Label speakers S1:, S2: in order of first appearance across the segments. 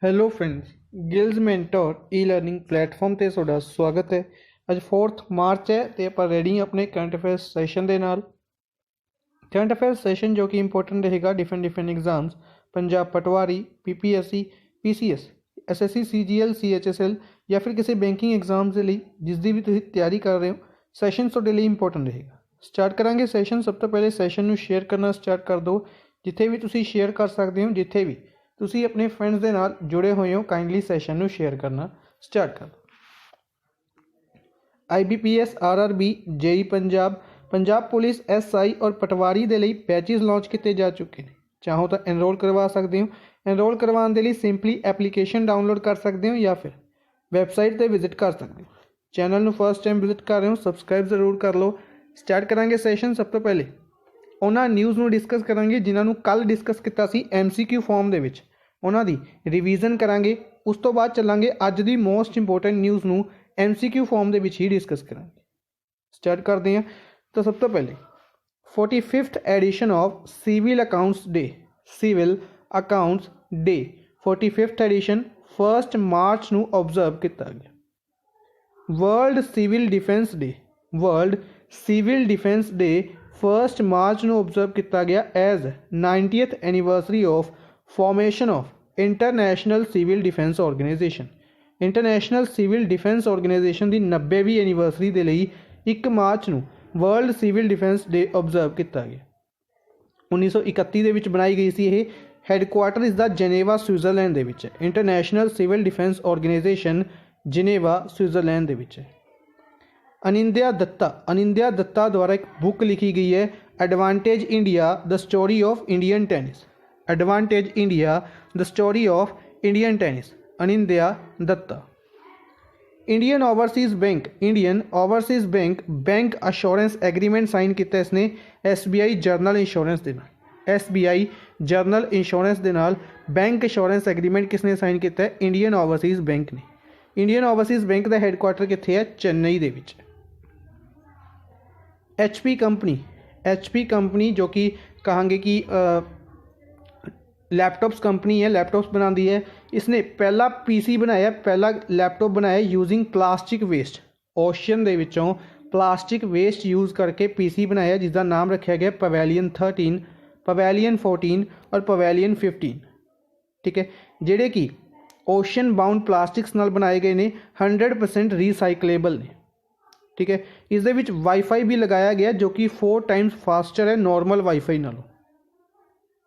S1: Hello friends, ਗਿਲਜ਼ mentor ਈ-ਲਰਨਿੰਗ platform ਤੇ ਤੁਹਾਡਾ ਸਵਾਗਤ ਹੈ। ਅੱਜ 4 ਮਾਰਚ ਹੈ ਤੇ ਆਪਾਂ ਰੈਡੀ ਆਪਣੇ ਕਰੰਟ ਅਫੇਅਰਸ ਸੈਸ਼ਨ ਦੇ ਨਾਲ। ਕਰੰਟ ਅਫੇਅਰਸ ਸੈਸ਼ਨ ਜੋ ਕਿ ਇੰਪੋਰਟੈਂਟ ਰਹੇਗਾ ਡਿਫਰੈਂਟ ਐਗਜ਼ਾਮਸ, ਪੰਜਾਬ ਪਟਵਾਰੀ, PPSC, PCS, SSC, CGL, CHSL ਜਾਂ ਫਿਰ ਕਿਸੇ ਬੈਂਕਿੰਗ ਐਗਜ਼ਾਮ ਦੇ ਲਈ ਜਿਸ ਦੀ ਵੀ ਤੁਸੀਂ ਤਿਆਰੀ ਕਰ ਰਹੇ ਹੋ, ਸੈਸ਼ਨ ਤੁਹਾਡੇ ਲਈ ਇੰਪੋਰਟੈਂਟ ਰਹੇਗਾ। ਸਟਾਰਟ ਕਰਾਂਗੇ ਸੈਸ਼ਨ। ਸਭ ਤੋਂ ਪਹਿਲੇ ਸੈਸ਼ਨ ਨੂੰ ਸ਼ੇਅਰ ਕਰਨਾ ਸਟਾਰਟ ਕਰ ਦਿਓ। ਜਿੱਥੇ ਵੀ ਤੁਸੀਂ ਸ਼ੇਅਰ ਕਰ ਸਕਦੇ ਹੋ, ਜਿੱਥੇ ਵੀ ਤੁਸੀਂ ਆਪਣੇ ਫਰੈਂਡਸ ਦੇ ਨਾਲ ਜੁੜੇ ਹੋਏ ਹੋ, ਕਾਈਂਡਲੀ ਸੈਸ਼ਨ ਨੂੰ ਸ਼ੇਅਰ ਕਰਨਾ ਸਟਾਰਟ ਕਰ ਦਿਓ। IBPS, RRB, JEE Punjab, Punjab police, SI ਔਰ ਪਟਵਾਰੀ ਦੇ ਲਈ ਬੈਚਿਸ ਲਾਂਚ ਕੀਤੇ ਜਾ ਚੁੱਕੇ ਨੇ। ਚਾਹੋ ਤਾਂ ਐਨਰੋਲ ਕਰਵਾ ਸਕਦੇ ਹੋ। ਐਨਰੋਲ ਕਰਵਾਉਣ ਦੇ ਲਈ ਸਿੰਪਲੀ ਐਪਲੀਕੇਸ਼ਨ ਡਾਊਨਲੋਡ ਕਰ ਸਕਦੇ ਹੋ ਜਾਂ ਫਿਰ ਵੈਬਸਾਈਟ 'ਤੇ ਵਿਜ਼ਿਟ ਕਰ ਸਕਦੇ ਹੋ। ਚੈਨਲ ਨੂੰ ਫਸਟ ਟਾਈਮ ਵਿਜ਼ਿਟ ਕਰ ਰਹੇ ਹੋ, ਸਬਸਕ੍ਰਾਈਬ ਜ਼ਰੂਰ ਕਰ ਲਓ। ਸਟਾਰਟ ਕਰਾਂਗੇ ਸੈਸ਼ਨ। ਸਭ ਤੋਂ ਪਹਿਲੇ ਉਹਨਾਂ ਨਿਊਜ਼ ਨੂੰ ਡਿਸਕਸ ਕਰਾਂਗੇ ਜਿਨ੍ਹਾਂ ਨੂੰ ਕੱਲ੍ਹ ਡਿਸਕਸ ਕੀਤਾ ਸੀ MCQ ਫਾਰਮ ਦੇ ਵਿੱਚ। ਉਹਨਾਂ ਦੀ ਰਿਵੀਜ਼ਨ ਕਰਾਂਗੇ। ਉਸ ਤੋਂ ਬਾਅਦ ਚੱਲਾਂਗੇ ਅੱਜ ਦੀ ਮੋਸਟ ਇੰਪੋਰਟੈਂਟ ਨਿਊਜ਼ ਨੂੰ MCQ ਫਾਰਮ ਦੇ ਵਿੱਚ ਹੀ ਡਿਸਕਸ ਕਰਾਂਗੇ। ਸਟਾਰਟ ਕਰਦੇ ਹਾਂ। ਤਾਂ ਸਭ ਤੋਂ ਪਹਿਲੇ 45th edition of civil accounts day, civil accounts day 45th edition 1 ਮਾਰਚ ਨੂੰ ਓਬਜ਼ਰਵ ਕੀਤਾ ਗਿਆ। World civil defence day, world civil defence day 1 ਮਾਰਚ ਨੂੰ ਓਬਜ਼ਰਵ ਕੀਤਾ ਗਿਆ as 90th anniversary of formation of international civil defence organisation. International civil defence organisation ਦੀ 90ਵੀਂ ਐਨੀਵਰਸਰੀ ਦੇ ਲਈ 1 ਮਾਰਚ ਨੂੰ world civil defence day observe ਕੀਤਾ ਗਿਆ। 1931 ਦੇ ਵਿੱਚ ਬਣਾਈ ਗਈ ਸੀ। ਇਹ ਹੈੱਡਕੁਆਟਰ ਇਸ ਦਾ ਜਨੇਵਾ, ਸਵਿਟਜ਼ਰਲੈਂਡ ਦੇ ਵਿੱਚ ਹੈ। International civil defence organisation Geneva, Switzerland ਦੇ ਵਿੱਚ ਹੈ। ਅਨਿੰਦਿਆ ਦੱਤਾ, ਅਨਿੰਦਿਆ ਦੱਤਾ ਦੁਆਰਾ ਇੱਕ ਬੁੱਕ ਲਿਖੀ ਗਈ ਹੈ, advantage India the story of Indian tennis. Advantage India the story of Indian tennis, Anindya Dutta. Indian overseas bank, Indian overseas bank bank assurance agreement sign ਕੀਤਾ ਇਸਨੇ SBI ਜਰਨਲ ਇੰਸ਼ੋਰੈਂਸ ਦੇ ਨਾਲ। SBI ਜਰਨਲ ਇੰਸ਼ੋਰੈਂਸ ਦੇ ਨਾਲ bank assurance agreement ਕਿਸਨੇ sign ਕੀਤਾ ਹੈ? Indian overseas bank ਨੇ। ਇੰਡੀਅਨ ਓਵਰਸੀਜ਼ ਬੈਂਕ ਦਾ ਹੈੱਡਕੁਆਟਰ ਕਿੱਥੇ ਹੈ? ਚੇਨਈ ਦੇ ਵਿੱਚ। HP ਕੰਪਨੀ, HP ਕੰਪਨੀ ਜੋ ਕਿ ਕਹਾਂਗੇ ਕਿ ਲੈਪਟॉप्स कंपनी है, लैपटॉप्स बनाती है। इसने पहला PC बनाया, पहला लैपटॉप बनाया यूजिंग प्लास्टिक वेस्ट। ओशन दे विचों प्लास्टिक वेस्ट यूज़ करके PC बनाया जिसका नाम रखा गया पवेलियन 13, पवेलियन 14 और पवेलियन 15। ठीक है, ਜਿਹੜੇ कि ओशन बाउंड प्लास्टिक्स नाल बनाए गए ने, 100% रीसाइकलेबल ने। ठीक है, इस दे विच वाईफाई भी लगाया गया जो कि 4 टाइम्स फास्टर है नॉर्मल वाईफाई नालों।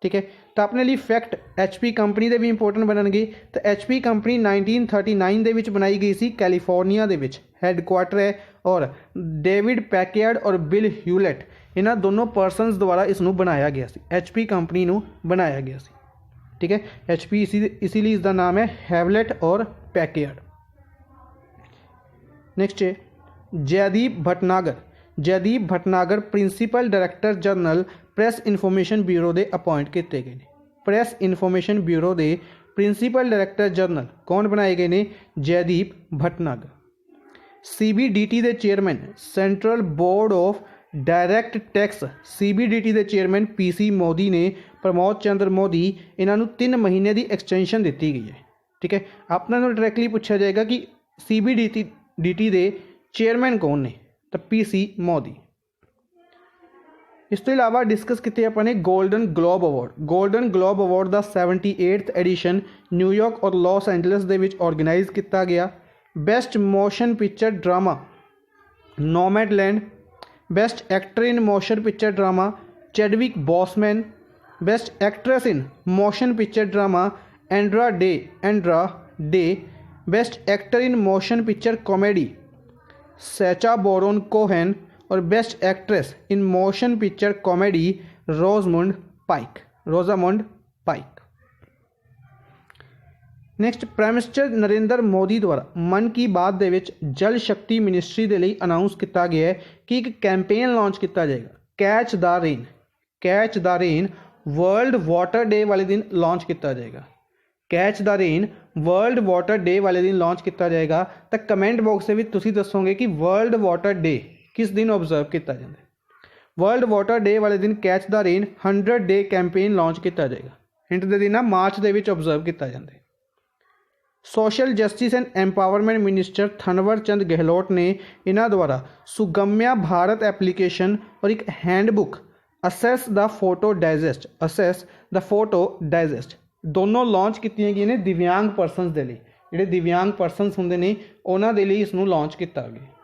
S1: ठीक है, तो अपने लिए फैक्ट HP कंपनी के भी इंपोर्टेंट बननगे। तो HP कंपनी 1939 ਦੇ ਵਿੱਚ बनाई गई सी, कैलीफोर्निया ਦੇ ਵਿੱਚ हैडकुआटर है। और डेविड पैकयार्ड और बिल ह्यूलेट इन्हों दोनों परसनस द्वारा इसनों बनाया गया सी, HP कंपनी नूं बनाया गया सी। ठीक है, HP इसीलिए इसका नाम है हैवलेट और पैकयार्ड। नेक्स्ट है Jaideep Bhatnagar. Jaideep Bhatnagar principal director general press information bureau ਦੇ ਅਪਾਇੰਟ ਕੀਤੇ ਗਏ ਨੇ। ਪ੍ਰੈਸ ਇਨਫੋਰਮੇਸ਼ਨ ਬਿਊਰੋ ਦੇ ਪ੍ਰਿੰਸੀਪਲ ਡਾਇਰੈਕਟਰ ਜਨਰਲ ਕੌਣ ਬਣਾਏ ਗਏ ਨੇ? ਜੈਦੀਪ ਭਟਨਾਗਰ। CBDT ਦੇ chairman, central board of direct tax, CBDT ਦੇ ਚੇਅਰਮੈਨ PC ਮੋਦੀ ਨੇ, ਪ੍ਰਮੋਦ ਚੰਦਰ ਮੋਦੀ, ਇਹਨਾਂ ਨੂੰ 3 ਮਹੀਨੇ ਦੀ ਐਕਸਟੈਂਸ਼ਨ ਦਿੱਤੀ ਗਈ ਹੈ। ਠੀਕ ਹੈ, ਆਪਣਾ ਨੂੰ ਡਾਇਰੈਕਟਲੀ ਪੁੱਛਿਆ ਜਾਏਗਾ ਕਿ CBDT ਦੇ ਚੇਅਰਮੈਨ ਕੌਣ ਨੇ? ਤਾਂ PC ਮੋਦੀ। ਇਸ ਤੋਂ ਇਲਾਵਾ ਡਿਸਕਸ ਕੀਤੇ ਆਪਾਂ ਨੇ golden globe award. Golden globe award ਦਾ 78th ਐਡੀਸ਼ਨ ਨਿਊਯਾਰਕ ਔਰ ਲਾਸ ਐਂਜਲਸ ਦੇ ਵਿੱਚ ਆਰਗੇਨਾਈਜ਼ ਕੀਤਾ ਗਿਆ। Best motion picture drama Nomadland, best actor in motion picture drama Chadwick Boseman, best actress in motion picture drama Andra Day, best actor in motion picture comedy Sacha Baron Cohen और best actress in motion picture comedy Rosamund Pike. Next prime minister Narendra Modi द्वारा मन की बात दे विच जल शक्ति ministry के लिए announce किया गया है कि एक कैंपेन लॉन्च किया जाएगा, catch the rain. Catch the rain world water day वाले दिन लॉन्च किया जाएगा। Catch the rain world water day वाले दिन लॉन्च किया जाएगा। तो कमेंट बॉक्स में तुसीं दसोगे कि वर्ल्ड वाटर डे किस दिन ऑब्जर्व किया जाता है? वर्ल्ड वाटर डे वाले दिन catch the rain 100 day campaign launch किया जाएगा। हिंट दे देना, मार्च के ऑब्जर्व किया जाता है। Social justice and empowerment minister Thawar Chand Gehlot ने इन्हों द्वारा सुगम्या भारत एप्लीकेशन और एक handbook access the photo digest दोनों लॉन्च की गई ने दिव्यांग परसनस के लिए। ਜਿਹੜੇ दिव्यांग परसनस होंगे ने उन्होंने लिए इसनूं लॉन्च किया गया।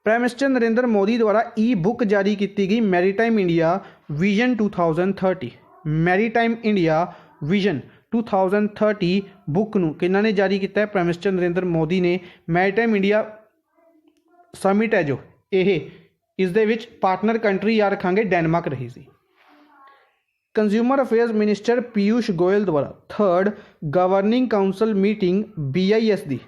S1: प्राइम मिनिस्टर नरेंद्र मोदी द्वारा ई बुक जारी की गई maritime India vision 2030। Maritime India vision 2030 book नूं किन्हां ने जारी किया है? प्राइम मिनिस्टर नरेंद्र मोदी ने। मैरीटाइम इंडिया समिट है जो ये इस दे विच पार्टनर कंट्री याद रखांगे डेनमार्क रही सी। Consumer affairs minister Piyush Goyal द्वारा 3rd governing council meeting BIS the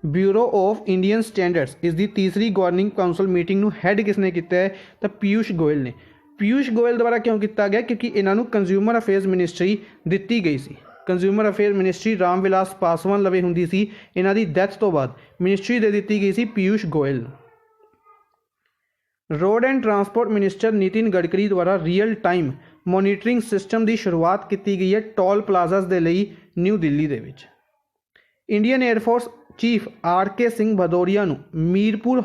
S1: bureau of Indian standards इस दी तीसरी गवर्निंग काउंसल मीटिंग नूं हैड किसने किया है? तो पीयूष गोयल ने। पीयूष गोयल द्वारा क्यों किया गया? क्योंकि इन्हों कंज्यूमर अफेयर्स मिनिस्ट्री दी गई सी। Consumer affair ministry Ram Vilas Paswan लवे हुंदी सी। इन्हां दी डैथ तो बाद मिनिस्ट्री दे दी गई सी पीयूष गोयल नूं। Road and transport minister Nitin Gadkari द्वारा रियल टाइम मॉनीटरिंग सिस्टम की शुरुआत की गई है टोल प्लाजास के लिए न्यू दिल्ली दे विच। Indian air force chief RK Singh Bhadauria नूं मीरपुर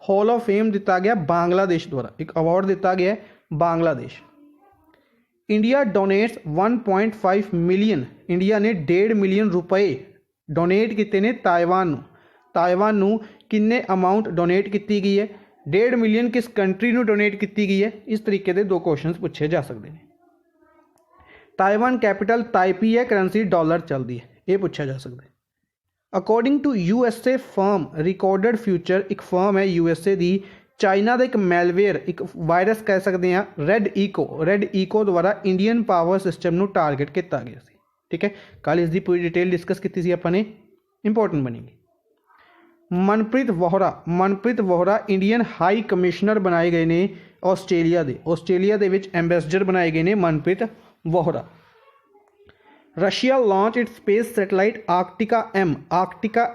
S1: हॉल ऑफ फेम दिता गया बांग्लादेश द्वारा। एक अवार्ड दिता गया है Bangladesh. India donates 1.5 million India ने 1.5 मिलियन रुपए डोनेट किए ने ताइवान नूं किन्ने अमाउंट डोनेट की गई है? 1.5 मिलियन किस कंट्री नूं डोनेट की गई है? इस तरीके के 2 क्वेश्चन पूछे जा सकते हैं। ताइवान कैपिटल ताइपी है, करेंसी डॉलर चलती है, ये पूछा जा सकता है। According to USA firm recorded future एक फर्म है USA की। चाइना का एक मैलवेयर एक वायरस कह सकते हैं रेड ईको द्वारा इंडियन पावर सिस्टम को टारगेट किया गया। ठीक है, कल इसकी पूरी डिटेल डिस्कस की अपने इंपोर्टेंट बनेगी। Manpreet Vohra Indian high commissioner बनाए गए ने ऑस्ट्रेलिया दे विच एंबेसडर बनाए गए ने Manpreet Vohra. Russia launch it space satellite Arktika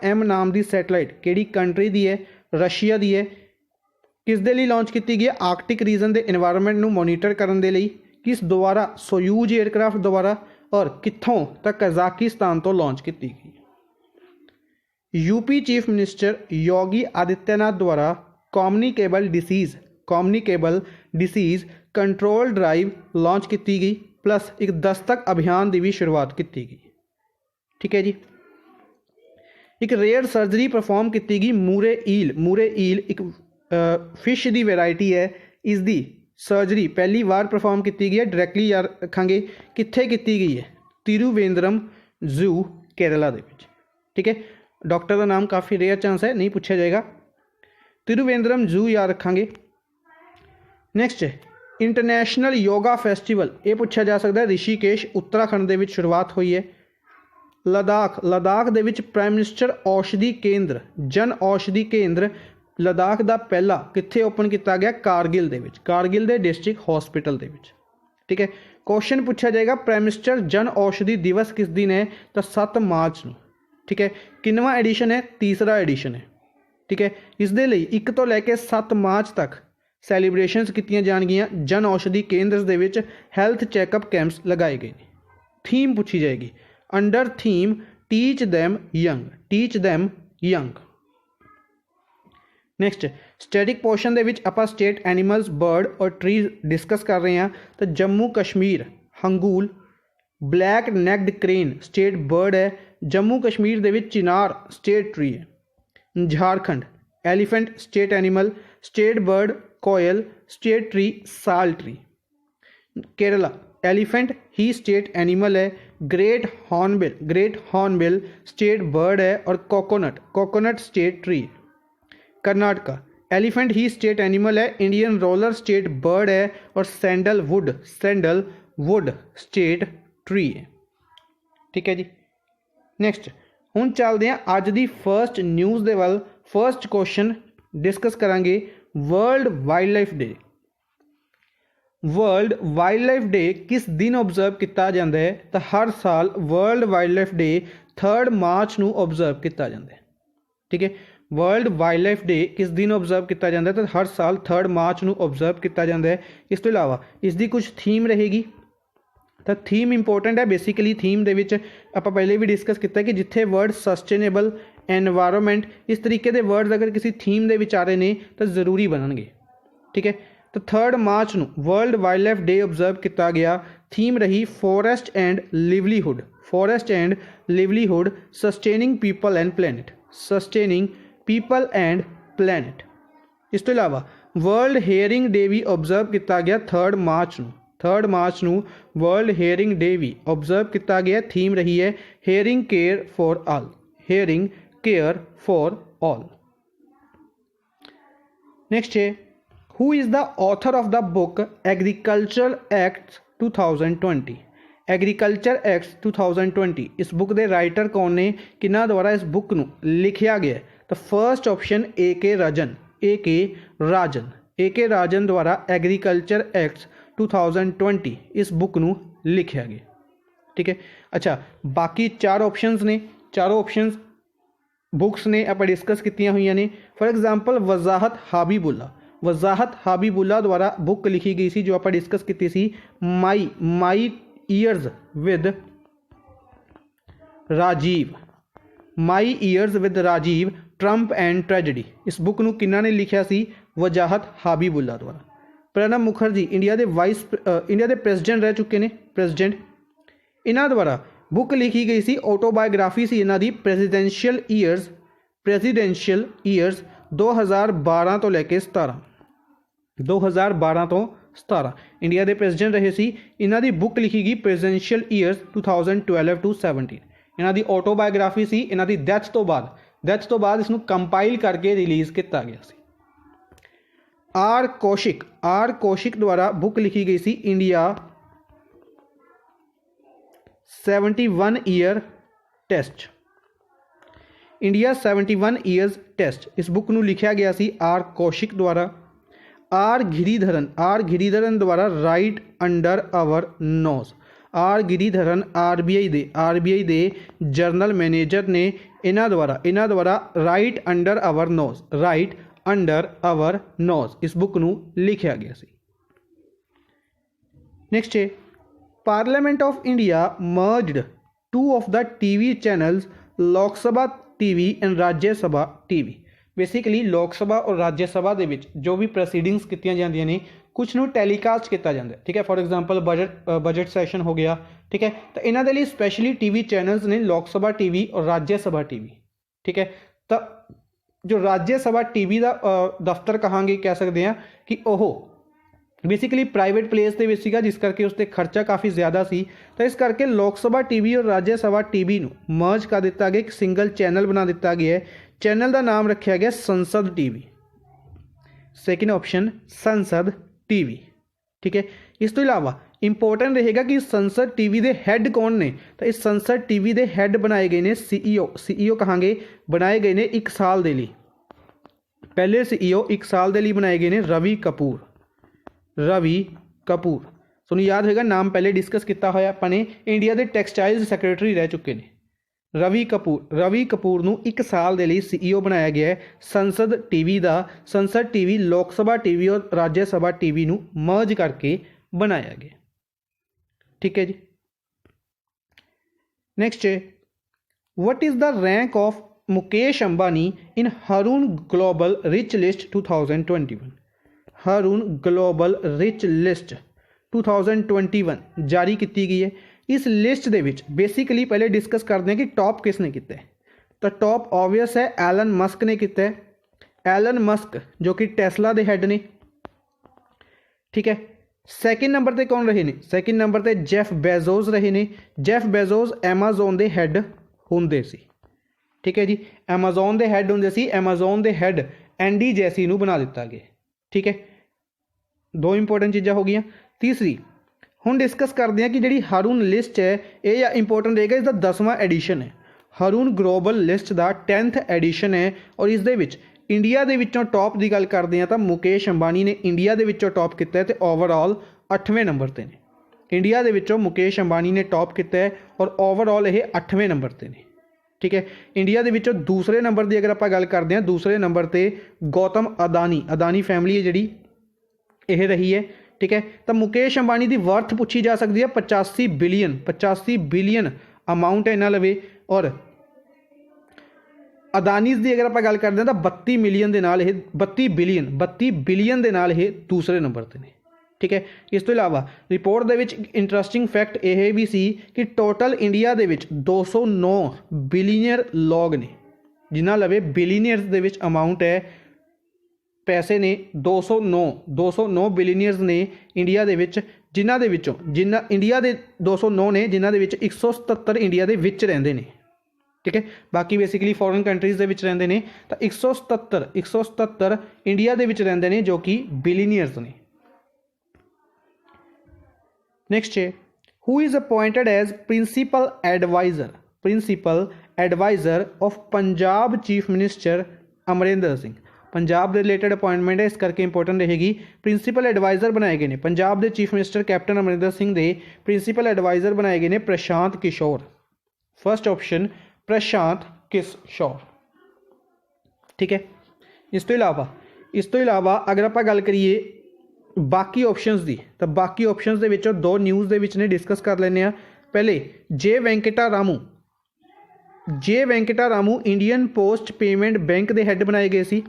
S1: M नाम की सैटेलाइट किहड़ी कंट्री दी है? रशिया दी है। किस दे लिए लॉन्च की गई है? आर्कटिक रीजन के एनवायरनमेंट को मॉनीटर करने के लिए। किस द्वारा? सोयूज एयरक्राफ्ट द्वारा। और कित्थों तक? कजाकिस्तान तो लॉन्च की गई। UP chief minister Yogi Adityanath द्वारा communicable disease control drive launch की गई प्लस एक दस्तक अभियान की भी शुरुआत की गई। ठीक है जी। एक रेयर सर्जरी परफॉर्म की गई मूरे ईल एक फिश की वैरायटी है। इसकी सर्जरी पहली बार परफॉर्म की गई है। डायरैक्टली याद रखांगे कित्थे की गई है? तिरुवेंद्रम जू केरला दे विच। ठीक है, डॉक्टर का नाम काफ़ी रेयर चांस है, नहीं पूछा जाएगा। तिरुवेंद्रम जू याद रखांगे। नैक्सट इंटरनेशनल योगा फेस्टिवल ये पूछा जा सकता है ऋषिकेश उत्तराखंड के शुरुआत हुई है। लद्दाख दे विच प्राइम मिनिस्टर औषधि केंद्र जन औषधि केंद्र लद्दाख का पहला कित्थे ओपन किया गया? कारगिल दे विच, कारगिल के डिस्ट्रिक्ट हॉस्पिटल दे विच। ठीक है, क्वेश्चन पूछा जाएगा प्राइम मिनिस्टर जन औषधि दिवस किस दिन है? तो 7 मार्च को। ठीक है, किनवा एडिशन है? 3रा एडिशन है। ठीक है, इस दे लई 1 तो लैके 7 मार्च तक सैलीब्रेशनस कीतियां जाणगियां। जन औषधि केंद्र दे विच हैल्थ चैकअप कैंप्स लगाए गए। थीम पूछी जाएगी under theme teach them young. Next static portion दे विच आपां स्टेट एनीमल्स बर्ड और ट्रीज डिस्कस कर रहे हैं। तो Jammu Kashmir hangul black necked crane state bird है। जम्मू कश्मीर दे विच चिनार स्टेट ट्री है। Jharkhand elephant state animal, state bird koel, state tree sal tree. Kerala elephant ही स्टेट एनीमल है। ग्रेट हॉर्नबिल स्टेट बर्ड है और coconut state tree. Karnataka elephant ही स्टेट एनिमल है। इंडियन रोलर स्टेट बर्ड है और सैंडलवुड स्टेट ट्री है। ठीक है जी। नैक्सट हुण चलते हैं अज की फर्स्ट न्यूज़ दे वल। फर्स्ट क्वेश्चन डिस्कस करांगे world wildlife day. World wildlife day किस दिन ऑब्जर्व किया जाता है? तो हर साल वर्ल्ड वाइल्ड लाइफ डे 3 मार्च को ऑब्जर्व किया जाता है। ठीक है, वर्ल्ड वाइल्ड लाइफ डे किस दिन ऑब्जर्व किया जाता है? तो हर साल 3 मार्च को ऑब्जर्व किया जाता है। इस तो इलावा इसकी कुछ थीम रहेगी। ਤਾਂ ਥੀਮ ਇੰਪੋਰਟੈਂਟ ਹੈ। ਬੇਸਿਕਲੀ ਥੀਮ ਦੇ ਵਿੱਚ ਆਪਾਂ ਪਹਿਲੇ ਵੀ ਡਿਸਕਸ ਕੀਤਾ ਕਿ ਜਿੱਥੇ ਵਰਡ ਸਸਟੇਨੇਬਲ, एनवायरमेंट इस तरीके के वर्ड्स अगर किसी थीम के विच आ रहे ने तो जरूरी बननगे। ठीक है, तो 3 मार्च नूं world wildlife day observe किया गया। थीम रही forest and livelihood, forest and livelihood, sustaining people and planet, sustaining people and planet. इस तो इलावा वर्ल्ड हेयरिंग डे भी ऑबजर्व किया गया 3 मार्च नूं, 3 मार्च नूं वर्ल्ड हेयरिंग डे भी ऑबजर्व किया गया। थीम रही है hearing care for all, hearing care for all. Next है who is the author of the book agriculture act 2020, agriculture act 2020। इस बुक के राइटर कौन ने, किन्ना द्वारा इस बुक नूं लिखिया गया? तो फर्स्ट ऑप्शन A.K. राजन, A.K. राजन, A.K. राजन द्वारा एग्रीकल्चर एक्ट 2020 इस बुक नूं लिखिया गया। ठीक है, अच्छा बाकी 4 ऑप्शंस ने, चारों ऑप्शंस बुक्स ने आप डिस्कस कीतियां हुई ने। फॉर एग्जाम्पल वजाहत हाबीबुल्ला, वजाहत हाबीबुल्ला द्वारा बुक लिखी गई सी जो आप डिस्कस की सी my years with Rajiv, my years with Rajiv, triumph and tragedy. इस बुक नूं किन्ना ने लिखिया सी? वजाहत हाबीबुल्ला द्वारा। प्रणब मुखर्जी इंडिया के इंडिया के प्रेसिडेंट रह चुके हैं, प्रेसिडेंट, इन्हां द्वारा बुक लिखी गई सी, ऑटोबायोग्राफी सी इन्हां दी, प्रेसिडेंशियल ईयर्स 2012 तो लैके 17, 2012 तो 17 इंडिया के प्रेसिडेंट रहे सी। इन्हां दी बुक लिखी गई प्रेसिडेंशियल ईयर्स 2012 to 17। इन्हां दी ऑटोबायोग्राफी सी, इन्हां दी डेथ तो बाद इसनूं कंपाइल करके रिलीज़ किया गया सी। आर कौशिक द्वारा बुक लिखी गई सी India 71 year test, India 71 years test. इस बुक नूं लिखिया गया सी आर कौशिक द्वारा। आर गिरीधरन द्वारा right under our nose, R Giridharan RBI दे जरनल मैनेजर ने, इन्हां द्वारा right under our nose, right under our nose इस बुक नूं लिखिया गया सी। नेक्स्ट है parliament of India merged 2 of the TV channels Lok Sabha TV and राज्य सभा टीवी। बेसिकली लोक सभा और राज्य सभा दे विच जो भी प्रोसीडिंग्स कीतियां जांदियां ने कुछ नूं टैलीकास्ट किया जाता है। ठीक है, फॉर एग्जाम्पल बजट सैशन हो गया। ठीक है, तो इन्हां दे लई स्पैशली टीवी चैनल्स ने लोक सभा टीवी और राज्य सभा टीवी। ठीक है, तो जो राज्य सभा टीवी का दफ्तर कहांगे कह सकते हैं कि ओह बेसिकली प्राइवेट प्लेस के विच सीगा, जिस करके उसते खर्चा काफ़ी ज़्यादा सी। तो इस करके लोक सभा टीवी और राज्य सभा टीवी नूं मर्ज कर दिता गया, एक सिंगल चैनल बना दिता गया है। चैनल का नाम रखा गया संसद टीवी, सेकेंड ऑप्शन संसद टीवी। ठीक है, इस तो इलावा इंपोर्टेंट रहेगा कि संसद टीवी के हैड कौन ने? तो इस संसद टीवी के हैड बनाए गए ने सीईओ कहांगे बनाए गए ने 1 साल के लिए। पहले सीईओ 1 साल के लिए बनाए गए ने रवि कपूर, तुहानूं याद होगा नाम पहले डिस्कस किया होया अपने, इंडिया के टैक्सटाइल्स सैक्रटरी रह चुके हैं रवि कपूर नूं 1 साल के लिए सीईओ बनाया गया है संसद टीवी का। संसद टीवी लोक सभा टीवी और राज्य सभा टीवी नूं मर्ज करके बनाया गया। ठीक है जी, नेक्स्ट है what is the rank of Mukesh Ambani in Hurun global rich list 2021। Hurun global rich list 2021 जारी की गई है। इस लिस्ट दे विच बेसिकली पहले डिस्कस करते हैं कि टॉप किसने किया है। तो टॉप ऑबवियस है एलन मस्क ने किया है, एलन मस्क जो कि टेस्ला के हैड ने। ठीक है, सैकेंड नंबर पर कौन रहे ने? सैकेंड नंबर पर जैफ बेजोस रहे ने। जैफ बेजोस एमाजोन के हैड होंदे सी। ठीक है जी, एमाजोन के हैड होंदे सी। एमाजोन के हैड एंडी जैसी नूं बना दिता गया। ठीक है, 2 इंपोर्टेंट चीज़ां हो गई। तीसरी हुण डिस्कस करते हैं कि जी रून लिस्ट है ये इंपोर्टेंट रहेगा, इसका 10वां एडिशन है। रून ग्लोबल लिस्ट का 10th एडिशन है और इस दे विच इंडिया के विचों टॉप की गल करते हैं तो मुकेश अंबानी ने इंडिया के विचों टॉप किया है, ओवरऑल 8वें नंबर पर ने। इंडिया के विचों मुकेश अंबानी ने टॉप किया है और ओवरऑल ये 8वें नंबर पर ने। ठीक है, इंडिया के विचों दूसरे नंबर की अगर आप गल करते हैं, दूसरे नंबर पर गौतम अदानी फैमिली है जी यह रही है। ठीक है। तो मुकेश अंबानी की वर्थ पूछी जा सकती है 85 बिलियन अमाउंट है इन्होंने लवे। और अदानीज की अगर आप गल करते हैं तो 32 मिलियन के नाल 32 बिलियन के नाल दूसरे नंबर पर ने, ठीक है। इस तो इलावा रिपोर्ट के इंटरस्टिंग फैक्ट यह भी सी कि टोटल इंडिया के 209 बिलीनियर लोग ने जिन्होंने लवे बिलीनियर्स के अमाउंट है पैसे ने 209 बिलीनियर्स ने इंडिया के जिन्हों इंडिया के 209 ने जिन्होंने 177 इंडिया के रहंदे ने, ठीक है। बाकी बेसिकली फॉरेन कंट्रीज़ के रहंदे ने तो 177 इंडिया के रहंदे ने जो कि बिलीनियर्स ने। नेक्स्ट है who is appointed as principal adviser of Punjab chief minister Amarinder Singh. Punjab के रिलेटेड अपॉइंटमेंट है इस करके इंपोर्टेंट रहेगी। प्रिंसीपल एडवाइज़र बनाए गए हैं पंजाब के chief minister captain Amarinder Singh के प्रिंसीपल एडवाइज़र बनाए गए हैं प्रशांत किशोर। फर्स्ट ऑप्शन प्रशांत किशोर, ठीक है। इस तो इलावा अगर आप गल करिए बाकी ऑप्शनस की तो बाकी ऑप्शनस के विचों दो न्यूज़ के विच ने डिस्कस कर लेने आ। पहले J Venkata Ramu Indian post payment bank के हैड बनाए गए सी,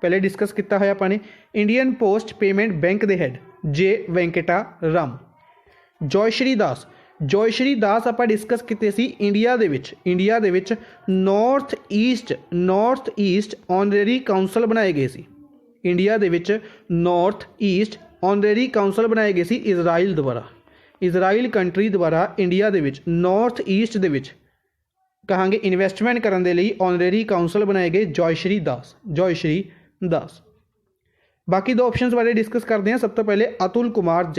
S1: पहले डिस्कस किया है अपने इंडियन पोस्ट पेमेंट बैंक के हैड जे वेंकटा रामू। जॉयश्री दास आप डिस्कस किए सी इंडिया दे विच नॉर्थ ईस्ट ऑनरेरी काउंसल बनाए गए सी। इंडिया दे विच नॉर्थ ईस्ट ऑनरेरी काउंसल बनाए गए सी इजराइल कंट्री द्वारा इंडिया दे विच नॉर्थ ईस्ट दे विच कहांगे इन्वेस्टमेंट करने के लिए ऑनरेरी काउंसल बनाए गए जॉयश्री दास। बाकी दो ऑप्शंस बारे डिस्कस करते हैं। सब तो पहले अतुल कुमार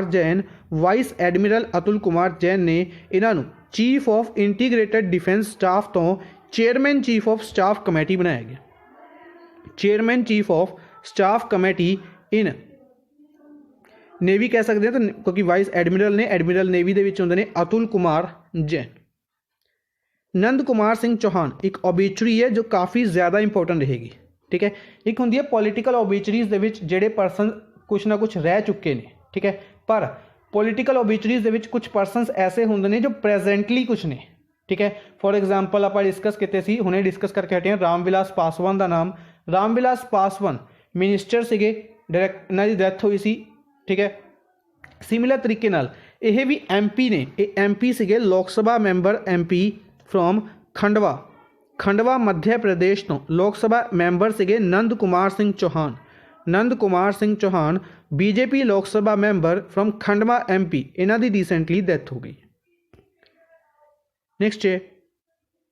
S1: जैन वाइस एडमिरल अतुल कुमार जैन ने इन्हों chief of integrated defence staff तो chairman chief of staff committee बनाया गया। Chairman chief of staff committee इन नेवी कह सकते हैं तो क्योंकि वाइस एडमिरल नेवी के होंगे ने अतुल कुमार जैन। नंद कुमार सिंह चौहान एक ओबीचरी है जो काफ़ी ज़्यादा इंपोर्टेंट रहेगी, ठीक है। एक होंगी है पॉलिटिकल ओबीचरीज के जेडे परसन कुछ ना कुछ रह चुके हैं, ठीक है। पर पॉलिटिकल ओबीचरीज के कुछ परसनस ऐसे होंगे ने जो प्रेजेंटली कुछ ने, ठीक है। फॉर एग्जाम्पल आप डिस्कस किए हुणे डिस्कस करके हटे हैं रामविलास पासवान का नाम। रामविलास पासवान मिनिस्टर से डायरैक्ट इन्हों की डैथ हुई सी, ठीक है। सिमिलर तरीके नाल यह भी MP ने MP से लोक सभा member MP from Khandwa Madhya Pradesh तो लोक सभा मैंबर से नंद कुमार सिंह चौहान BJP लोक सभा मैंबर फ्रॉम खंडवा MP इन्हों की रिसेंटली डेथ हो गई। नेक्स्ट है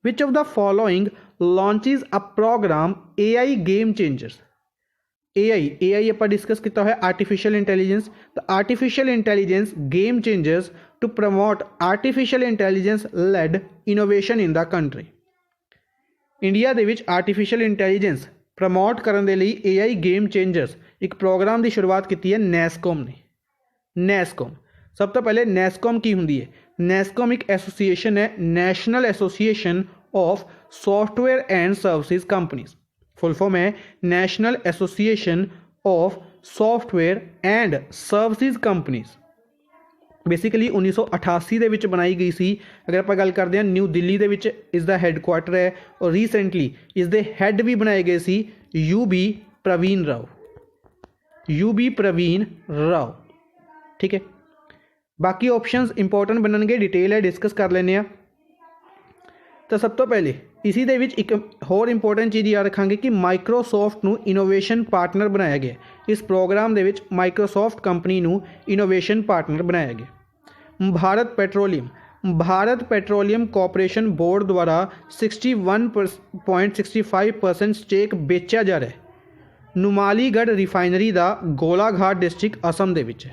S1: which of the following launches a programme AI game changers. AI आप डिस्कस किया है आर्टिफिशियल इंटैलीजेंस। तो artificial intelligence game changers to promote artificial intelligence led innovation in the country. India दे विच artificial intelligence promote करने के लिए AI game changers एक प्रोग्राम की शुरुआत की है नैसकॉम ने। नैसकॉम सब तो पहले नैसकॉम की होंगी है। नैसकॉम एक एसोसीएशन है national association of software and services companies. Full form है national association of software and services companies. Basically 1988 के विच बनाई गई सी। अगर आप गल करते हैं न्यू दिल्ली के विच इसका हैडकुआटर है और रीसेंटली इसके हैड भी बनाए गए सी UB प्रवीण राव, ठीक है। बाकी ऑप्शंस इंपोर्टेंट बनने डिटेल है डिस्कस कर लेने। तो सब तो पहले इसी दे विच एक होर इंपोर्टेंट चीज़ याद रखांगे कि माइक्रोसॉफ्ट नू इनोवेशन पार्टनर बनाया गया। इस प्रोग्राम दे विच माइक्रोसॉफ्ट कंपनी नू इनोवेशन पार्टनर बनाया गया। भारत पेट्रोलियम कॉरपोरेशन बोर्ड द्वारा 61.65% स्टेक बेचा जा रहा है नुमालीगढ़ रिफाइनरी का गोलाघाट डिस्ट्रिक्ट असम दे विच है,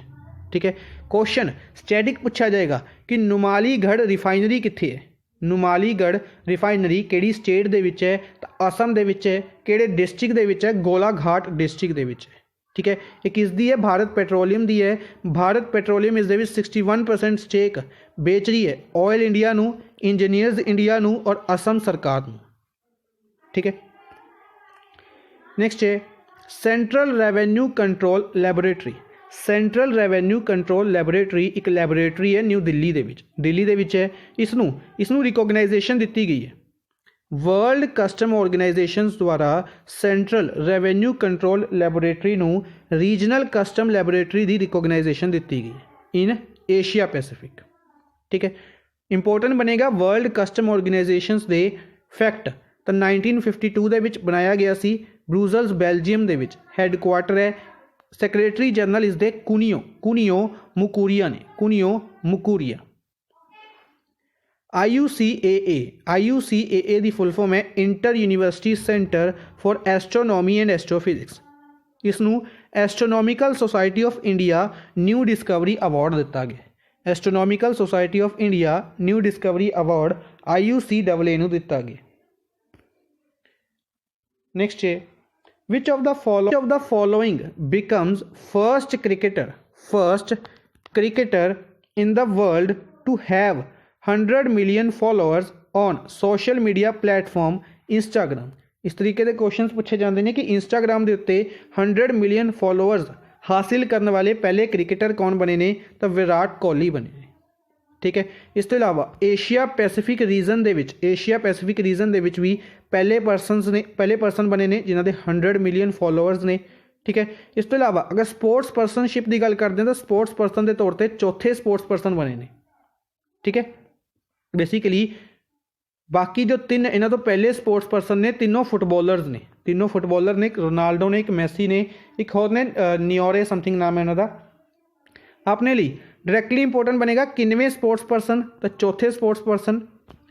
S1: ठीक है। क्वेश्चन स्टैटिक पूछा जाएगा कि नुमालीगढ़ रिफाइनरी कित्थे है। नुमालीगढ़ रिफाइनरी किहड़ी स्टेट दे विच है तो असम दे विच है। किहड़े डिस्ट्रिक्ट दे विच है गोलाघाट डिस्ट्रिक्ट दे विच है, ठीक है। ये किसदी है भारत पेट्रोलियम दी है। भारत पेट्रोलियम इस दे विच 61% स्टेक बेच रही है ऑयल इंडिया नू, इंजीनियर्स इंडिया नू और असम सरकार नू, ठीक है। नेक्स्ट है central revenue control laboratory. Central revenue control laboratory ਇੱਕ ਲੈਬੋਰੇਟਰੀ ਹੈ ਨਿਊ ਦਿੱਲੀ ਦੇ ਵਿੱਚ ਹੈ। ਇਸ ਨੂੰ ਰਿਕੋਗਨਾਈਜੇਸ਼ਨ ਦਿੱਤੀ ਗਈ ਹੈ ਵਰਲਡ ਕਸਟਮ ਆਰਗੇਨਾਈਜੇਸ਼ਨਸ ਦੁਆਰਾ ਸੈਂਟਰਲ ਰੈਵਨਿਊ ਕੰਟਰੋਲ ਲੈਬੋਰੇਟਰੀ ਨੂੰ ਰੀਜਨਲ ਕਸਟਮ ਲੈਬੋਰੇਟਰੀ ਦੀ ਰਿਕੋਗਨਾਈਜੇਸ਼ਨ ਦਿੱਤੀ ਗਈ ਇਨ ਏਸ਼ੀਆ ਪੈਸੀਫਿਕ। ठीक है, इंपोर्टेंट बनेगा वर्ल्ड कस्टम ऑर्गेनाइजेशंस दे फैक्ट तो 1952 ਦੇ ਵਿੱਚ ਬਣਾਇਆ ਗਿਆ ਸੀ ਬਰੂਜ਼ਲਸ ਬੈਲਜੀਅਮ ਦੇ ਵਿੱਚ। ਹੈੱਡਕੁਆਟਰ ਹੈ ਸੈਕਟਰੀ ਜਨਰਲ ਇਸ ਦੇ ਕੁਨੀਓ ਮੁਕੂਰੀਆ। IUCAA ਦੀ ਫੁੱਲ ਫॉर्म ਹੈ inter university centre for astronomy and astrophysics. ਇਸ ਨੂੰ astronomical society of India new discovery award ਦਿੱਤਾ ਗਿਆ। Astronomical society of India new discovery award IUCAA ਨੂੰ ਦਿੱਤਾ ਗਿਆ। नेक्स्ट है which of the following becomes first cricketer in the world to have 100 million followers on social media platform Instagram। इस तरीके के question पूछे जाते हैं कि इंस्टाग्राम के उत्ते 100 मिलियन फॉलोअर्स हासिल करने वाले पहले क्रिकेटर कौन बने ने तो विराट कोहली बने ने। ठीक है, इस तो इलावा एशिया पैसीफिक रीजन दे विच भी पहले परसन बने ने जिन्हों के 100 मिलियन फॉलोअर्स ने। ठीक है, इस तो इलावा अगर स्पोर्ट्स परसनशिप की गल करते हैं तो स्पोर्ट्स परसन के तौर पर चौथे स्पोर्ट्स परसन बने ने। ठीक है, बेसिकली बाकी जो तीन इन्हों तो पहले स्पोर्ट्स परसन ने तीनों फुटबॉलर ने एक रोनाल्डो ने, एक मैसी ने, एक होर ने नियोरे समथिंग नाम है इन्हों का। अपने लिए डायरैक्टली इंपोर्टेंट बनेगा किनवें स्पोर्ट्स परसन तो चौथे स्पोर्ट्स परसन।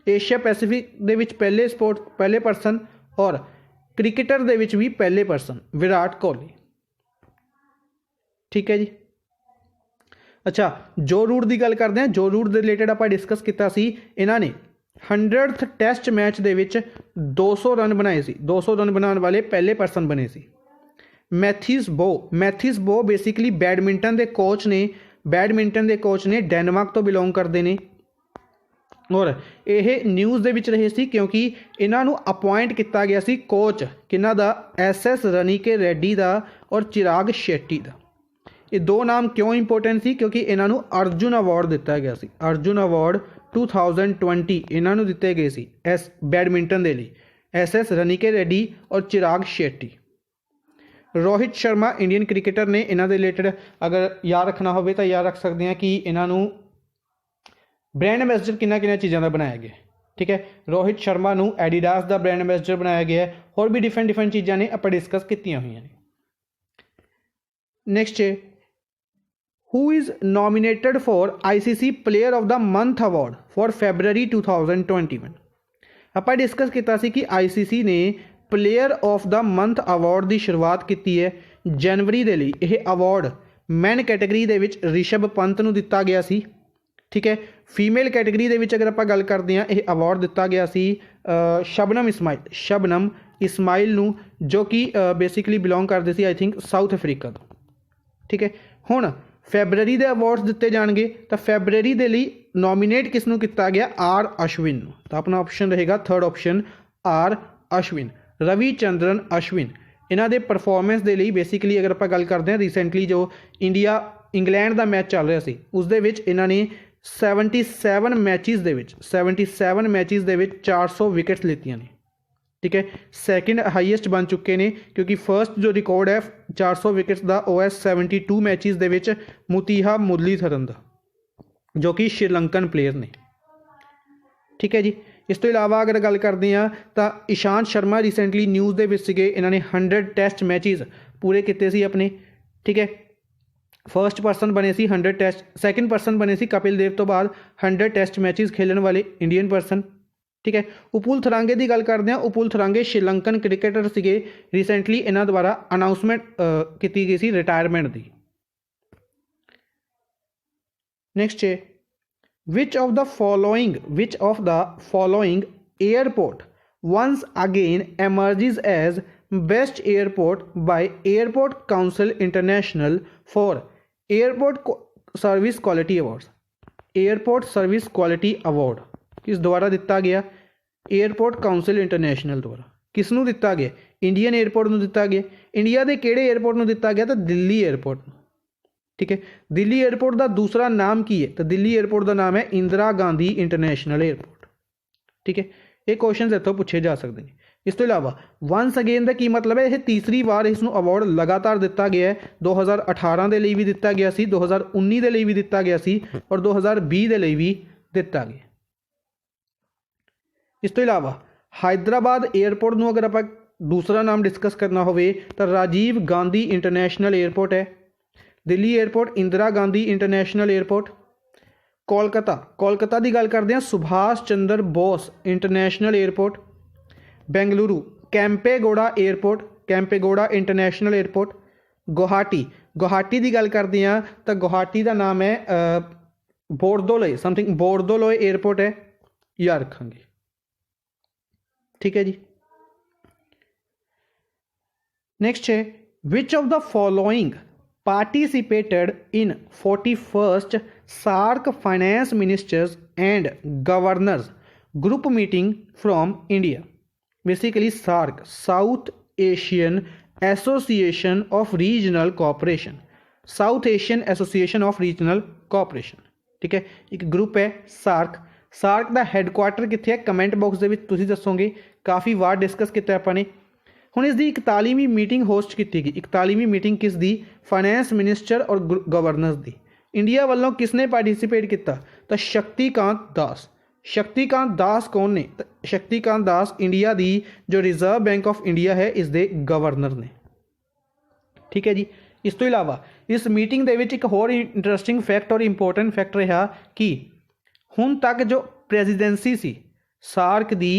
S1: एशिया पैसीफिक दे विच पहले परसन और क्रिकेटर दे विच भी पहले परसन विराट कोहली। ठीक है जी। अच्छा, जो रूट की गल करते हैं, जो रूट के रिलेटेड आप डिस्कस किया सी, इन्हों ने 100th टैसट मैच दे विच 200 रन बनाए सी। 200 रन बनाने वाले पहले परसन बने सी। मैथिस बो बेसिकली बैडमिंटन के कोच ने डेनमार्क तो बिलोंग करते हैं और यह न्यूज़ दे विच रहे सी क्योंकि इन्हों अपॉइंट किया गया सी कोच किन्ना दा SS रनीके रेड्डी का और चिराग शेट्टी का। ये दो नाम क्यों इंपोर्टेंट सी क्योंकि इन्हों अर्जुन अवार्ड दिता गया सी। अर्जुन अवार्ड 2020 इन्हों दिते गए सी बैडमिंटन के लिए SS रनीके रेड्डी और चिराग शेट्टी। रोहित शर्मा इंडियन क्रिकेटर ने इन्हों के रिलेटेड अगर याद रखना हो तो याद रख सकते हैं कि इन्हों ब्रांड एंबेसडर किन्ना चीज़ों का बनाया गया। ठीक है, रोहित शर्मा नू एडिडास का ब्रांड एंबेसडर बनाया गया है। होर भी डिफरेंट चीज़ां ने आप डिस्कस की हुई ने। नेक्स्ट है who is nominated for ICC player of the month award for February 2021। आप डिस्कस किया कि ICC ने player of the month award की शुरुआत की है जनवरी के लिए। यह अवार्ड मैन कैटेगरी के ऋषभ पंत नूं दिता गया सी। ठीक है, फीमेल कैटेगरी के अगर आप गल करते हैं यह अवार्ड दिता गया सी शबनम इस्माइल नूं जो कि बेसिकली बिलोंग करते सी आई थिंक साउथ अफ्रीका तो। ठीक है, हुण फैबररी के अवार्ड्स दिते जाएंगे तो फैबररी के लिए नॉमिनेट किसनों किया गया R अश्विन। तो अपना ऑप्शन रहेगा third option R Ashwin, Ravichandran Ashwin. इन्हों के परफॉर्मेंस के लिए बेसिकली अगर आप गल करते हैं रिसेंटली जो इंडिया इंग्लैंड का मैच चल रहा सी उस दे विच इन्होंने 77 मैचिज़ दे 400 विकेट्स लीतियां ने। ठीक है, सैकेंड हाईएस्ट बन चुके हैं क्योंकि फर्स्ट जो रिकॉर्ड है 400 विकेट्स का वह है 72 मैचिज़ दे विच मुतीहा मुरलीधरन दा जो कि श्रीलंकन प्लेयर ने। ठीक है जी, इस तो इलावा अगर गल करते हैं तो ईशांत शर्मा रिसेंटली न्यूज़ के विच सीगे इन्होंने 100 टैसट मैचिज़ पूरे किए सी अपने। ठीक है, फर्स्ट परसन बने सी 100 टैसट, सैकेंड परसन बने सी कपिल देव तो बाद 100 टैसट मैचिज़ खेलने वाले इंडियन परसन। ठीक है, उपुल थरांगे की गल करते हैं। उपुल थरांगे श्रीलंकन क्रिकेटर सीगे रिसेंटली इन्हों द्वारा अनाउंसमेंट की गई सी रिटायरमेंट की। नेक्स्ट है which of the following airport once again emerges as best airport by Airport Council International for Airport Service Quality Awards। Airport service quality award किस द्वारा दिता गया? एयरपोर्ट काउंसिल इंटरनेशनल द्वारा। किसनों दिता गया? इंडियन एयरपोर्ट में दिता गया। इंडिया के किहड़े एयरपोर्ट में दिता गया? तो दिल्ली एयरपोर्ट। ठीक है। दिल्ली एयरपोर्ट का दूसरा नाम की है, तो दिल्ली एयरपोर्ट का नाम है इंदिरा गांधी इंटरनेशनल एयरपोर्ट। ठीक है, ये क्वेश्चन इतों पूछे जा सकते हैं। इस तो इलावा वंस अगेन का की मतलब है, यह तीसरी बार इसनू अवार्ड लगातार दिता गया है। 2018 के लिए भी दिता गया सी, 2019 के लिए भी दिता गया सी और 2020 के लिए भी दिता गया। इस तो इलावा हैदराबाद एयरपोर्ट नू अगर आप दूसरा नाम डिस्कस करना हो तो राजीव गांधी इंटरनेशनल एयरपोर्ट है। Delhi airport Indira Gandhi international airport. Kolkata की गल करते हैं Subhash Chandra Bose international airport. Bengaluru Kempegowda airport, Kempegowda international airport. Guwahati की गल करते हैं तो गुवाहाटी का नाम है बोर्दोलोय, समथिंग बोर्दोलोय एयरपोर्ट है, याद रखेंगे। ठीक है जी। नेक्स्ट है which of the following participated in 41st SAARC finance ministers and governors group meeting from India. Basically SAARC, South Asian Association of Regional Cooperation, South Asian Association of Regional Cooperation। ठीक है, एक group है SAARC का headquarter कितने है, comment box के तुसीं दसोगे, काफ़ी वार डिस्कस किया अपने। हुण इसकी 41वीं मीटिंग होस्ट की गई। 41वीं मीटिंग किस दी, फाइनैंस मिनिस्टर और गवर्नर्स दी। इंडिया वालों किसने पार्टिसिपेट किया, तो शक्तिकांत दास। शक्तिकांत दास कौन ने, तो शक्तिकांत दास इंडिया की जो रिजर्व बैंक ऑफ इंडिया है इसके गवर्नर ने। ठीक है जी। इस तो इलावा इस मीटिंग के एक होर इंटरस्टिंग फैक्ट और इंपोर्टेंट फैक्ट रहा कि हुण तक जो प्रेजिडेंसी सी सार्क की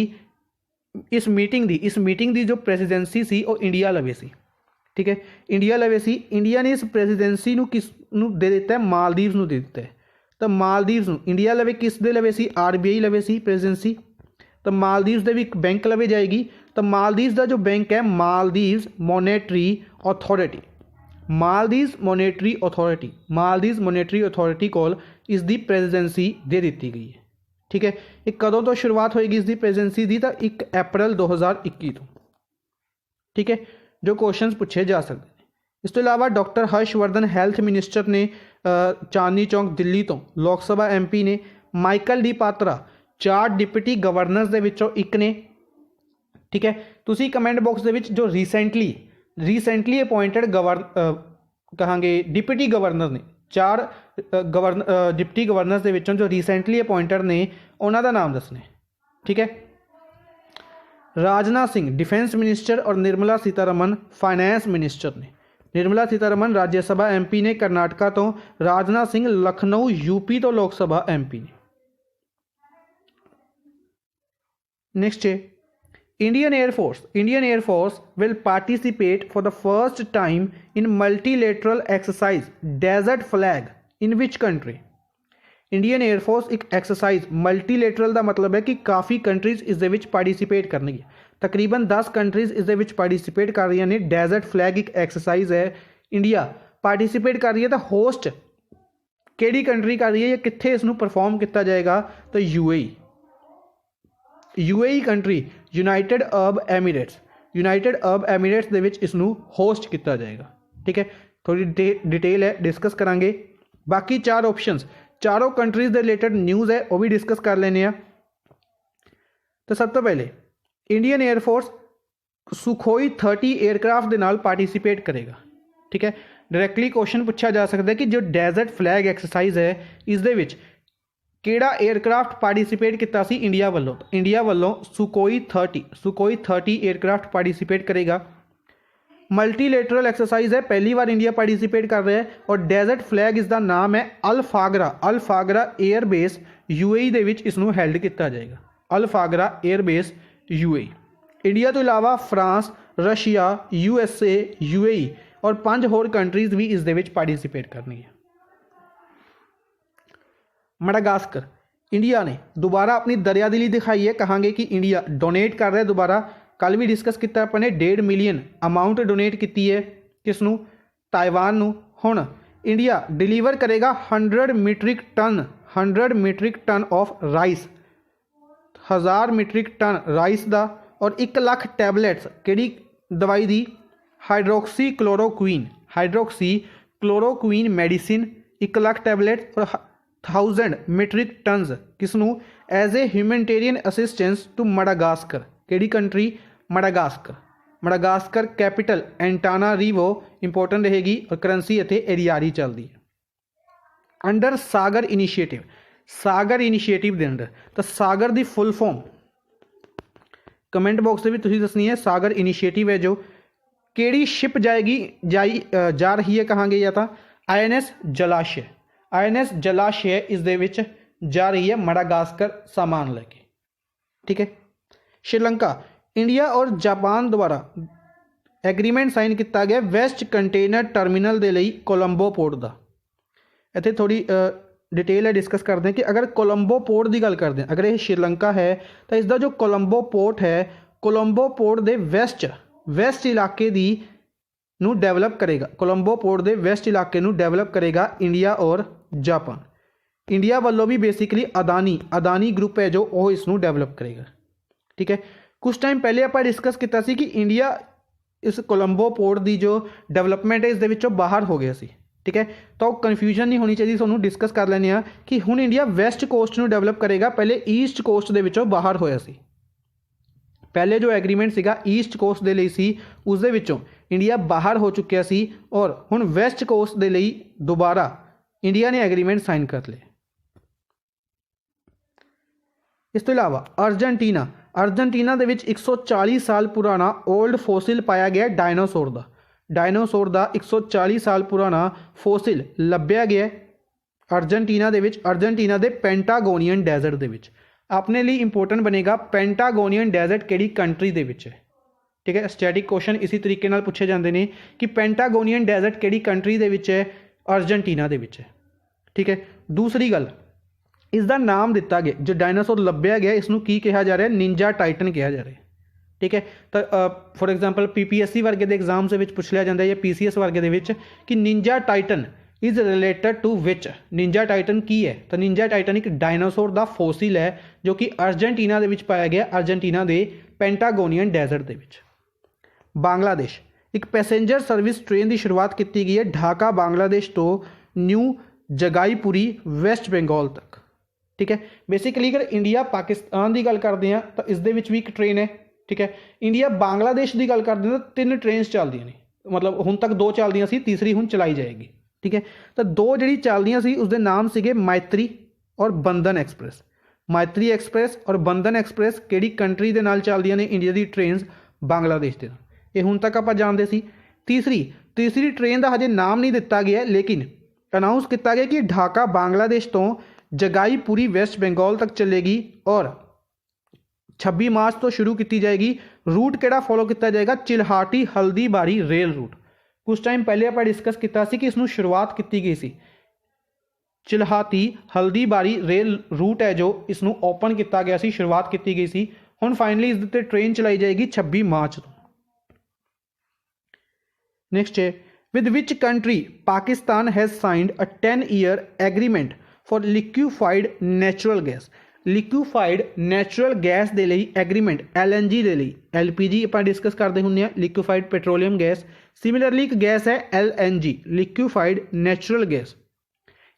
S1: इस मीटिंग दी जो प्रेसिडेंसी सी वो इंडिया लवे सी। ठीक है, इंडिया लवे सी। इंडिया ने इस प्रेसिडेंसी नू किस नू दे दिता है, मालदीव्स नू दे दिता है। तो मालदीव्स नू इंडिया लवे किस दे लवे सी, RBI लवे सी प्रेसिडेंसी। तो मालदीव्स दे भी एक बैंक लवे जाएगी। तो मालदीव्स का जो बैंक है Maldives monetary authority, Maldives monetary authority, Maldives monetary authority कोल इसकी प्रेसिडेंसी दे दी गई है। ठीक है, एक कदों तो शुरुआत होएगी इसकी प्रेजेंसी की, तो 1 अप्रैल 2021 तो। ठीक है, जो क्वेश्चन पूछे जा सकते हैं। इस तो इलावा डॉक्टर हर्षवर्धन हैल्थ मिनिस्टर ने चांदनी चौक दिल्ली तो, लोक सभा MP ने Michael D Patra 4 deputy governors के विचों एक ने। ठीक है, तुसी कमेंट बॉक्स के जो रीसेंटली अपॉइंटेड कहांगे डिप्टी गवर्नर ने, 4 डिप्टी गवर्नर्स के विचों जो रीसेंटली अपॉइंटेड ने उन्हों का नाम दसने। ठीक है, राजनाथ सिंह डिफेंस मिनिस्टर और निर्मला सीतारमन फाइनैंस मिनिस्टर ने। निर्मला सीतारमन राज्यसभा MP ने कर्नाटका तो, राजनाथ सिंह लखनऊ UP तो लोक सभा MP ने। नेक्स्ट है Indian air force will participate for the first time in multilateral exercise desert flag in which country. Indian air force एक एक्सरसाइज मल्टीलेटरल का मतलब है कि काफ़ी कंट्रीज इस पार्टिसिपेट करनी है। तकरीबन 10 कंट्रीज इस पार्टिसिपेट कर रही ने। डेजर्ट फ्लैग एक एक्सरसाइज है, इंडिया पार्टिसिपेट कर रही है। तो होस्ट केड़ी कंट्री कर रही है या कित्थे इसनू परफॉर्म किया जाएगा, तो UAE country, united Arab Emirates दे विच इसनू होस्ट किया जाएगा। ठीक है, थोड़ी डिटेल है डिस्कस करांगे। बाकी 4 ऑप्शंस, चारों कंट्रीज के रिलेटेड न्यूज़ है वो भी डिस्कस कर लेने। तो सब तो पहले इंडियन एयरफोर्स सुखोई 30 एयरक्राफ्ट के नाल पार्टिसिपेट करेगा। ठीक है, डायरैक्टली क्वेश्चन पूछा जा सकता है कि जो डेजर्ट फ्लैग एक्सरसाइज है इस दे विच किहड़ा एयरक्राफ्ट पार्टिसिपेट किया सी इंडिया वालों। इंडिया वालों सुखोई 30 एयरक्राफ्ट पार्टिसिपेट करेगा। मल्टीलेटरल एक्सरसाइज है, पहली बार इंडिया पार्टिसिपेट कर रहा है। और डेजर्ट फ्लैग इसका नाम है अल-फागरा एयरबेस UAE दे विच इसनू हैल्ड किया जाएगा। अल-फागरा एयरबेस UAE। इंडिया तो इलावा फ्रांस, रशिया, USA, UAE और 5 होर कंट्रीज भी इस दे विच पार्टिसिपेट करनी है। मडागास्कर, इंडिया ने दोबारा अपनी दरियादिली दिखाई है। कहांगे कि इंडिया डोनेट कर रहा है दोबारा। कल भी डिस्कस किया अपने 1.5 मिलियन अमाउंट डोनेट की है किसनू, ताइवान नू। हुण इंडिया डिलीवर करेगा 100 metric ton of rice, 1000 metric ton rice का। और 1 लाख टैबलेट्स कि दवाई दी, hydroxychloroquine medicine 1 lakh tablet और 1000 मीट्रिक टनस किस नूं as a humanitarian assistance to Madagascar. किहड़ी country? Madagascar. Madagascar capital Antananarivo important रहेगी और करंसी इत्थे एरियारी चलती है। Under Sagar initiative, Sagar initiative के अंडर तो सागर की फुल फॉर्म कमेंट बॉक्स में तुसीं दसनी है। सागर इनीशिएटिव है जो केड़ी शिप जाएगी जा रही है कहाँ गई या तो INS जलाशय, INS जलाशय इस दे विच जा रही है मडागास्कर सामान लेके। ठीक है। श्रीलंका, इंडिया और जापान द्वारा एग्रीमेंट साइन किया गया वैस्ट कंटेनर टर्मिनल के लिए कोलंबो पोर्ट का। इत्थे थोड़ी डिटेल है डिस्कस करते हैं कि अगर कोलंबो पोर्ट की गल करते हैं, अगर ये श्रीलंका है तो इसका जो कोलंबो पोर्ट है, कोलंबो पोर्ट के वैस्ट इलाके दी नू डेवलप करेगा। कोलंबो पोर्ट के वैस्ट इलाके नू डेवलप करेगा इंडिया और जापान। इंडिया वालों भी बेसिकली अदानी ग्रुप है जो वो इसनू डेवलप करेगा। ठीक है। कुछ टाइम पहले आप डिस्कस किया सी कि इंडिया इस कोलंबो पोर्ट की जो डेवलपमेंट है इस दे विचों बाहर हो गया सी। ठीक है। तो कन्फ्यूजन नहीं होनी चाहिए, तुहानूं डिस्कस कर लैंदे आ कि हुण इंडिया वैस्ट कोस्ट नू डेवलप करेगा, पहले ईस्ट कोस्ट दे विचों बाहर होया सी। पहले जो एग्रीमेंट सीगा ईस्ट कोस्ट दे लई सी उस दे विचों इंडिया बाहर हो चुकिया सी और हुण वैस्ट कोस्ट दे लई दोबारा इंडिया ने एग्रीमेंट साइन कर लिया। इस तो इलावा अर्जेंटीना दे विच 140 साल पुराना ओल्ड फॉसिल पाया गया डायनासोर का 140 साल पुराना फॉसिल लभ्या गया अर्जेंटीना दे पेंटागोनियन डेजर्ट दे विच। अपने लिए इंपोर्टेंट बनेगा पेंटागोनियन डेजर्ट केड़ी कंट्री दे विच है। ठीक है। स्टैटिक क्वेश्चन इसी तरीके नाल पूछे जाते हैं कि पेंटागोनियन डेजर्ट केड़ी कंट्री दे विच है? अर्जेंटीना दे विच है। ठीक है। दूसरी गल, इसका नाम दिता गया जो डायनासोर लभ्या गया इसनूं की कहा जा रहा है? निंजा टाइटन कहा जा रहा है। ठीक है। तो फॉर एग्जाम्पल PPSC वर्गे के एग्जाम से पूछ लिया जाता है या PCS वर्गे दे विच कि ninja titan is related to which. Ninja titan की है? तो निंजा टाइटन एक डायनासोर का फॉसिल है जो कि अर्जेंटीना दे विच पाया गया, अर्जेंटीना के पेंटागोनियन डेजर्ट दे विच। बांग्लादेश, एक पैसेंजर सर्विस ट्रेन की शुरुआत की गई है ढाका बांग्लादेश तो न्यू जगाईपुरी वेस्ट बंगाल तक। ठीक है। बेसिकली अगर इंडिया पाकिस्तान की गल करते हैं तो इस दे विच भी एक ट्रेन है। ठीक है। इंडिया बांग्लादेश की गल करते हैं तो 3 ट्रेन चलदियां ने, मतलब हुण तक 2 चलदियां सी, तीसरी हुण चलाई जाएगी। ठीक है। तो 2 जिहड़ी चलदियां सी उसके नाम सीगे मैत्री और बंधन एक्सप्रैस। मैत्री एक्सप्रैस और बंधन एक्सप्रैस किहड़ी कंट्री दे नाल चलदियां ने? इंडिया की ट्रेन बांग्लादेश दे नाल। ये हुण तक आपां जानदे सी। तीसरी ट्रेन का हजे नाम नहीं दिता गया लेकिन अनाउंस किया गया कि ढाका बांग्लादेश तो जगाईपुरी वेस्ट बंगाल तक चलेगी और 26 मार्च तो शुरू की जाएगी। रूट केड़ा फॉलो किया जाएगा? Chilahati Haldibari rail route. कुछ टाइम पहले आप डिस्कस किया कि इसनूं शुरुआत की गई सी। चिल्हाटी हल्दीबारी रेल रूट है जो इसनूं ओपन किया गया सी, शुरुआत की गई सी। हुण फाइनली इस ते ट्रेन चलाई जाएगी 26 मार्च तो। नेक्स्ट है with which country Pakistan has signed a 10-year agreement for liquefied natural gas. Liquefied natural gas के लिए एग्रीमेंट LNG के लिए, LPG आप डिस्कस करते होंगे लिक्विफाइड पेट्रोलियम गैस। सिमिलरली एक गैस है LNG लिक्विफाइड नैचुरल गैस।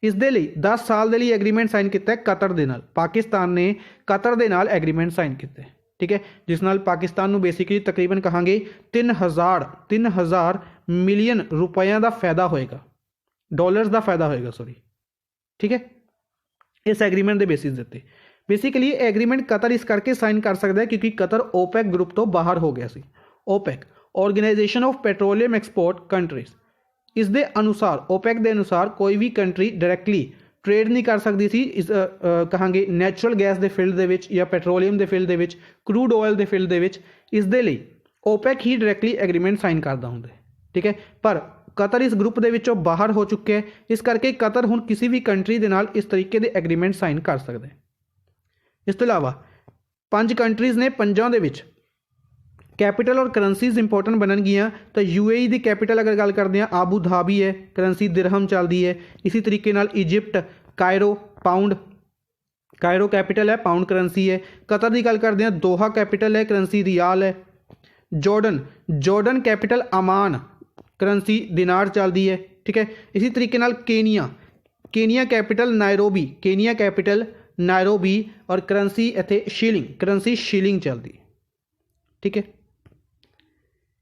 S1: इस दे लिए 10 साल के लिए एग्रीमेंट साइन किया कतर दे नाल। पाकिस्तान ने कतर दे नाल एग्रीमेंट साइन किया। ठीक है। जिस नाल पाकिस्तान नूं बेसिकली तकरीबन कहांगे 3000 मिलियन रुपयों का फायदा होएगा, डॉलर्स का फायदा होएगा सॉरी। ठीक है। इस एग्रीमेंट के बेसिस उत्ते बेसिकली एग्रीमेंट कतर इस करके साइन कर सकता है क्योंकि कतर OPEC ग्रुप तो बाहर हो गया सी। OPEC organisation of petroleum export countries. इस दे अनुसार OPEC के अनुसार कोई भी कंट्री डायरैक्टली ट्रेड नहीं कर सकती सी इस कहांगे नैचुरल गैस के फील्ड दे विच या पेट्रोलियम के फील्ड दे विच, क्रूड ऑयल के फील्ड दे विच। इस दे लई OPEC ही डायरैक्टली एग्रीमेंट साइन करता होंगे। ठीक है। पर कतर इस ग्रुप के विचों बाहर हो चुके हैं, इस करके कतर हुण किसी भी कंट्री के नाल इस तरीके के एग्रीमेंट साइन कर सकते हैं। इस तो इलावा 5 कंट्रीज़ ने 5 दे विच कैपिटल और करंसीज इंपोर्टेंट बननगियां। तो UAE की कैपिटल अगर गल करते हैं आबू धाबी है, करंसी दिरहम चलती है। इसी तरीके नाल Egypt Cairo pound, Cairo capital है, पाउंड करंसी है। कतर की गल करते हैं दोहा कैपिटल है, करंसी रियाल है। जॉर्डन कैपिटल अमान, करंसी दिनार चलती है। ठीक है। इसी तरीके नाल Kenya, Kenya capital Nairobi, Kenya capital Nairobi और करंसी इत्थे शीलिंग, करंसी शीलिंग चलती, ठीक है।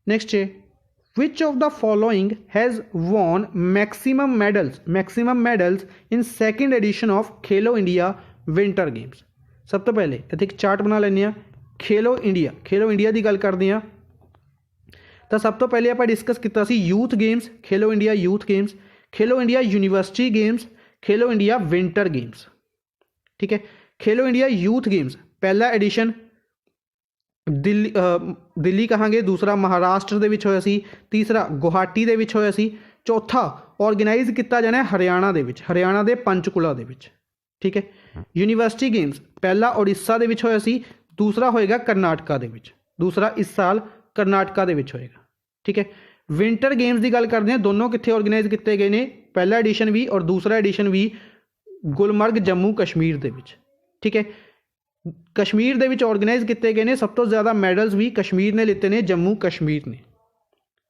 S1: नेक्स्ट है which of the following has won maximum medals in second edition of Khelo India winter games. सब तो पहले इत्थे एक चार्ट बना लैंदे आ, खेलो इंडिया की गल करते हैं तो सब तो पहले आप डिस्कस किया सी यूथ गेम्स, खेलो इंडिया यूथ गेम्स, खेलो इंडिया यूनीवर्सिटी गेम्स, खेलो इंडिया विंटर गेम्स, ठीक है। खेलो इंडिया यूथ गेम्स पहला एडिशन दिल्ली कहांगे, दूसरा महाराष्ट्र दे विच होया सी, तीसरा गुवाहाटी दे विच होया सी, चौथा ऑर्गेनाइज किया जाना है हरियाणा दे विच, हरियाणा दे पंचकुला दे विच, ठीक है। यूनीवर्सिटी गेम्स पहला उड़ीसा दे विच होया सी, दूसरा होएगा कर्नाटका दे विच, दूसरा इस साल कर्नाटका दे विच होएगा, ठीक है। विंटर गेम्स की गल करते हैं, दोनों कित्थे ऑर्गेनाइज किए गए ने, पहला एडिशन भी और दूसरा एडिशन भी गुलमर्ग जम्मू कश्मीर दे विच, ठीक है। कश्मीर दे विच ऑर्गेनाइज किए गए ने, सब तो ज़्यादा मैडल्स भी कश्मीर ने लिते ने, जम्मू कश्मीर ने,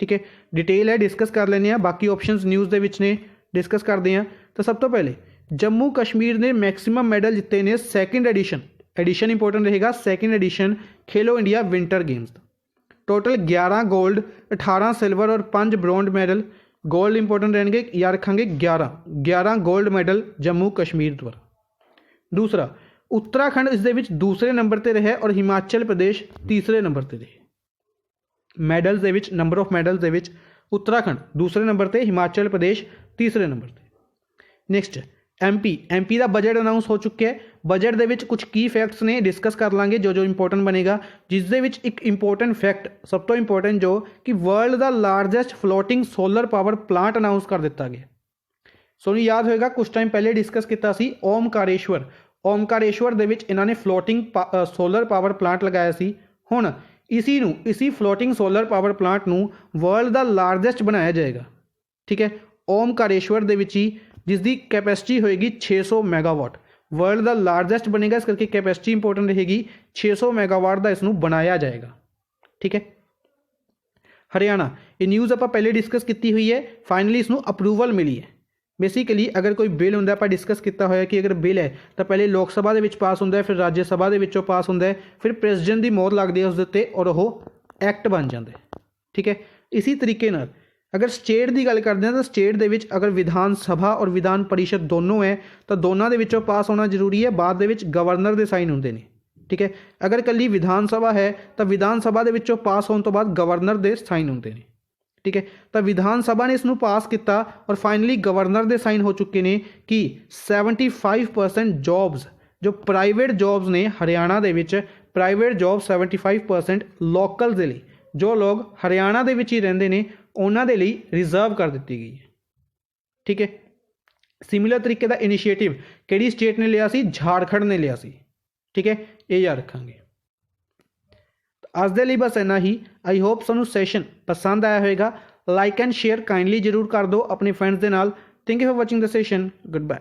S1: ठीक है। डिटेल है डिस्कस कर लेने, बाकी ऑप्शंस न्यूज़ दे विच ने, डिस्कस करते हैं। तो सब तो पहले जम्मू कश्मीर ने मैक्सिमम मैडल जिते ने सैकेंड एडिशन इंपॉर्टेंट रहेगा, सैकेंड एडिशन खेलो India winter games, total 11 gold, 18 silver और 5 ब्रोंज मैडल। गोल्ड इंपॉर्टेंट रहेंगे या रखेंगे 11 गोल्ड मैडल जम्मू कश्मीर द्वारा। दूसरा उत्तराखंड इस दे विच दूसरे नंबर पर रहे और हिमाचल प्रदेश तीसरे नंबर पर रहे। मैडल्स दे विच, नंबर ऑफ मैडल्स दे विच उत्तराखंड दूसरे नंबर पर, हिमाचल प्रदेश तीसरे नंबर पर। नैक्सट एमपी का बजट अनाउंस हो चुका है, बजट दे विच कुछ की फैक्ट्स ने डिस्कस कर लांगे जो इंपॉर्टेंट बनेगा, जिस दे विच एक इंपॉर्टेंट फैक्ट सब तो इंपॉर्टेंट जो कि वर्ल्ड का largest floating solar power plant announce कर दिता गया। सो याद होएगा कुछ टाइम पहले डिस्कस किया सी ओमकारेश्वर दे विच इन्होंने फ्लोटिंग सोलर पावर प्लांट लगाया सी। हुण इसी फ्लोटिंग सोलर पावर प्लांट नू वर्ल्ड का लार्जेस्ट बनाया जाएगा, ठीक है। ओमकारेश्वर दे विच ही जिसकी कैपेसिटी होएगी 600 मैगावाट, वर्ल्ड का लार्जेस्ट बनेगा, इस करके कैपेसिटी इंपॉर्टेंट रहेगी, 600 मैगावाट का इसनू बनाया जाएगा, ठीक है। हरियाणा ये न्यूज़ आप पहले डिस्कस की हुई है, फाइनली इसनू अप्रूवल मिली है। बेसिकली अगर कोई बिल होंदा आप डिस्कस किया होया कि अगर बिल है तो पहले लोक सभा के पास होंदा है, फिर राज्य सभा के पास होंदा है, फिर प्रेसिडेंट की मोहर लगती है उस उत्ते और वह एक्ट बन जाता है, ठीक है। इसी तरीके नाल अगर स्टेट की गल करते हैं तो स्टेट दे विच अगर विधान सभा और विधान परिषद दोनों है तो दोनों के विचों पास होना जरूरी है, बाद दे विच गवर्नर के साइन होंदे ने, ठीक है। अगर कल्ली विधान सभा है तो विधान सभा के विचों पास होने तो बाद गवर्नर के साइन होंदे ने, ठीक है। तो विधान सभा ने इसनू पास किया और फाइनली गवर्नर के साइन हो चुके हैं कि 75% जॉब्स जो प्राइवेट जॉब्स ने हरियाणा दे विच, प्राइवेट जॉब 75% लोकल दे लई जो लोग हरियाणा दे विच ही रहिंदे ने उन्हां दे लई रिजर्व कर दी गई है, ठीक है। सिमिलर तरीके का इनिशिएटिव किहड़ी स्टेट ने लिया सी, झारखंड ने लिया सी, ठीक है। ये याद रखांगे। अज दे लई बस इन्ना ही। आई होप तुहानूं सैशन पसंद आया होगा। लाइक एंड शेयर काइंडली जरूर कर दो अपने फ्रेंड्स के नाल। Thank you for watching the session. Good bye.